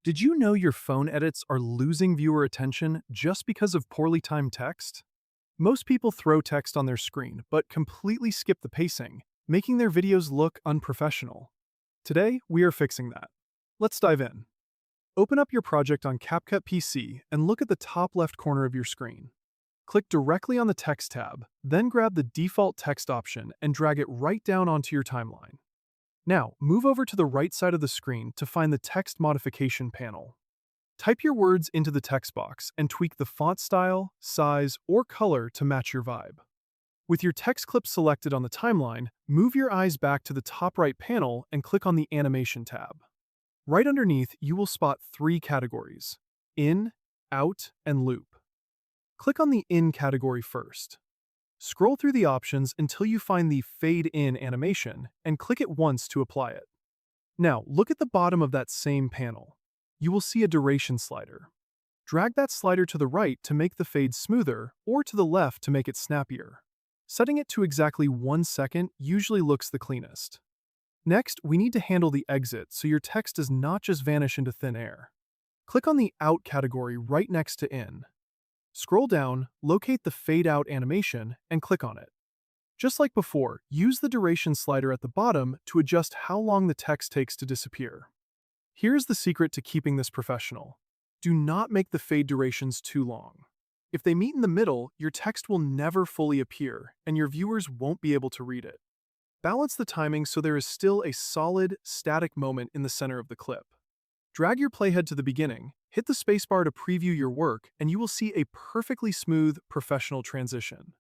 Did you know your phone edits are losing viewer attention just because of poorly timed text? Most people throw text on their screen, but completely skip the pacing, making their videos look unprofessional. Today, we are fixing that. Let's dive in. Open up your project on CapCut PC and look at the top left corner of your screen. Click directly on the Text tab, then grab the default text option and drag it right down onto your timeline. Now, move over to the right side of the screen to find the Text Modification panel. Type your words into the text box and tweak the font style, size, or color to match your vibe. With your text clip selected on the timeline, move your eyes back to the top right panel and click on the Animation tab. Right underneath, you will spot three categories: In, Out, and Loop. Click on the In category first. Scroll through the options until you find the Fade In animation and click it once to apply it. Now, look at the bottom of that same panel. You will see a duration slider. Drag that slider to the right to make the fade smoother or to the left to make it snappier. Setting it to exactly 1 second usually looks the cleanest. Next, we need to handle the exit so your text does not just vanish into thin air. Click on the Out category right next to In. Scroll down, locate the Fade Out animation, and click on it. Just like before, use the duration slider at the bottom to adjust how long the text takes to disappear. Here's the secret to keeping this professional. Do not make the fade durations too long. If they meet in the middle, your text will never fully appear, and your viewers won't be able to read it. Balance the timing so there is still a solid, static moment in the center of the clip. Drag your playhead to the beginning, hit the spacebar to preview your work, and you will see a perfectly smooth, professional transition.